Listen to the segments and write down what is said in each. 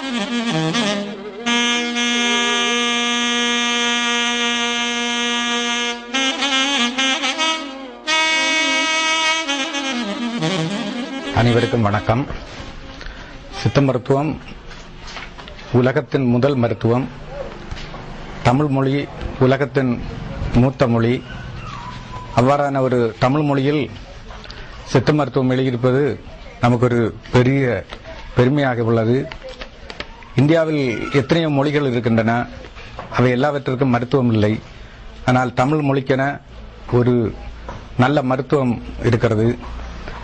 அனைவருக்கும் வணக்கம். சித்த மருத்துவம் உலகத்தின் முதல் மருத்துவம். தமிழ் மொழி உலகத்தின் மூத்த மொழி. அவ்வாறான ஒரு தமிழ் மொழியில் சித்த மருத்துவம் எழுதியிருப்பது நமக்கு ஒரு பெரிய பெருமையாக உள்ளது. இந்தியாவில் எத்தனையோ மொழிகள் இருக்கின்றன, அவை எல்லாவற்றிற்கும் மருத்துவம் இல்லை. ஆனால் தமிழ் மொழிக்கென ஒரு நல்ல மருத்துவம் இருக்கிறது.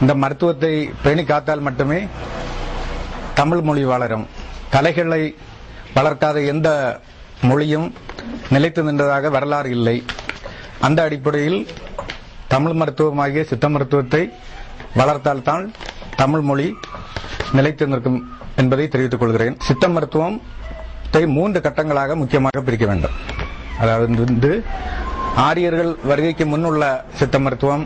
இந்த மருத்துவத்தை பேணி காத்தால் மட்டுமே தமிழ் மொழி வளரும். கலைகளை வளர்க்காத எந்த மொழியும் நிலைத்து நின்றதாக வரலாறு இல்லை. அந்த அடிப்படையில் தமிழ் மருத்துவமாகிய சித்த மருத்துவத்தை வளர்த்தால்தான் தமிழ் மொழி நிலைத்து நிற்கும் என்பதை தெரிவித்துக் கொள்கிறேன். சித்த மருத்துவத்தை 3 கட்டங்களாக முக்கியமாக பிரிக்க வேண்டும். அதாவது ஆரியர்கள் வருகைக்கு முன்னுள்ள சித்த மருத்துவம்,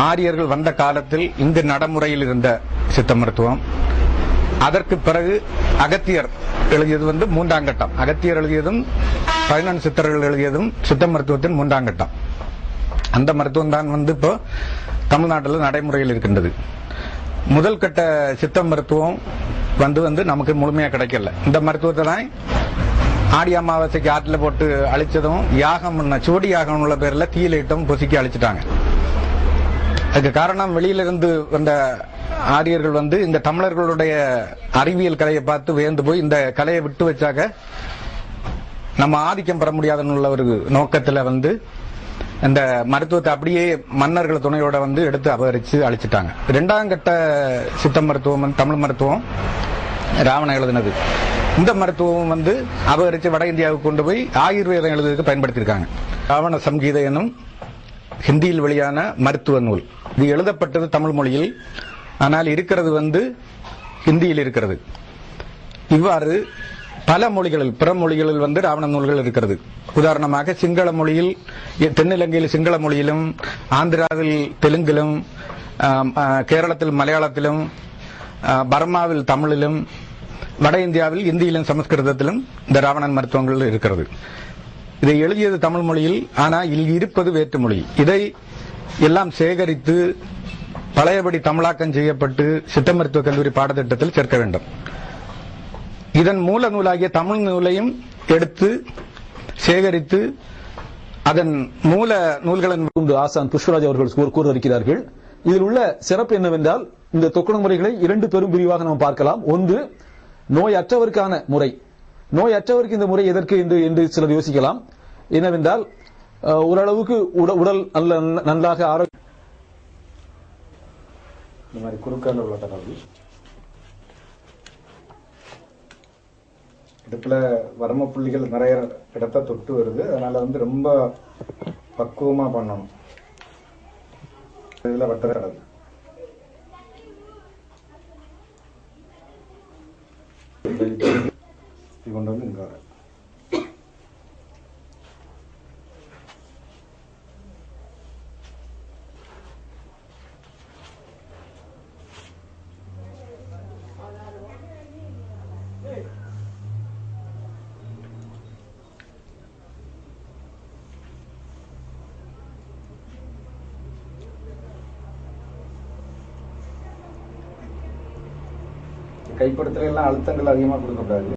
ஆரியர்கள் வந்த காலத்தில் இங்கு நடைமுறையில் இருந்த சித்த மருத்துவம், அதற்கு பிறகு அகத்தியர் எழுதியது 3ஆம் கட்டம். அகத்தியர் எழுதியதும் 11 சித்தர்கள் எழுதியதும் சித்த மருத்துவத்தின் 3ஆம் கட்டம். அந்த மருத்துவம் தான் இப்போ தமிழ்நாட்டில் நடைமுறையில் இருக்கின்றது. முதல் கட்ட சித்த மருத்துவம் நமக்கு முழுமையா கிடைக்கல. இந்த மருத்துவத்தை தான் ஆடி அமாவாசைக்கு ஆற்றுல போட்டு அழிச்சதும், யாகம் சோடி யாகம் உள்ள பேர்ல தீயிலிட்டும் பொசுக்கி அழிச்சிட்டாங்க. அதுக்கு காரணம் வெளியிலிருந்து வந்த ஆரியர்கள் இந்த தமிழர்களுடைய அறிவியல் கலையை பார்த்து வியந்து போய் இந்த கலையை விட்டு வச்சாக்க நம்ம ஆதிக்கம் பெற முடியாதுன்னு ஒரு நோக்கத்தில் இந்த மருத்துவத்தை அப்படியே மன்னர்கள் துணையோட எடுத்து அபகரிச்சு அழிச்சிட்டாங்க. 2ஆம் கட்ட சித்த மருத்துவம் தமிழ் மருத்துவம் ராவணன் எழுதினது. இந்த மருத்துவம் அபகரிச்சு வட இந்தியாவுக்கு கொண்டு போய் ஆயுர்வேதம் எழுதுவதற்கு பயன்படுத்தியிருக்காங்க. ராவண சம்கீதை எனும் ஹிந்தியில் வெளியான மருத்துவ நூல். இது எழுதப்பட்டது தமிழ் மொழியில், ஆனால் இருக்கிறது ஹிந்தியில் இருக்கிறது. இவ்வாறு பல மொழிகளில் பிற மொழிகளில் ராவண நூல்கள் இருக்கிறது. உதாரணமாக சிங்கள மொழியில், தென்னிலங்கையில் சிங்கள மொழியிலும், ஆந்திராவில் தெலுங்கிலும், கேரளத்தில் மலையாளத்திலும், பர்மாவில் தமிழிலும், வட இந்தியாவில் இந்தியிலும் சமஸ்கிருதத்திலும் இந்த ராவணன் மருத்துவங்கள் இருக்கிறது. இதை எழுதியது தமிழ் மொழியில், ஆனால் இங்கு இருப்பது வேற்று மொழி. இதை எல்லாம் சேகரித்து பழையபடி தமிழாக்கம் செய்யப்பட்டு சித்த மருத்துவ கல்லூரி பாடத்திட்டத்தில் சேர்க்க வேண்டும். இதன் மூல நூலாகிய தமிழ் நூலையும் எடுத்து சேகரித்து அதன் மூல நூல்களின் ஆசான் புஷ்பராஜ் அவர்கள் கூற இருக்கிறார்கள். இதில் உள்ள சிறப்பு என்னவென்றால், இந்த தொக்குண முறைகளை 2 பெரும் பிரிவாக நாம் பார்க்கலாம். ஒன்று, நோயற்றவருக்கான முறை. நோயற்றவருக்கு இந்த முறை எதற்கு என்று சிலர் யோசிக்கலாம். என்னவென்றால், ஓரளவுக்கு உடல் நன்றாக ஆரோக்கியம், இந்த மாதிரி குறுக்கால உள்ள தகவல் இடுப்புல வர்ம புள்ளிகள் நிறைய இடத்த தொட்டு வருது. அதனால ரொம்ப பக்குவமா பண்ணணும். இதுல வட்ட கடல் கொண்டு இங்க வர கைப்படுத்தல எல்லாம் அழுத்தங்கள் அதிகமா கொடுக்கக்கூடாது.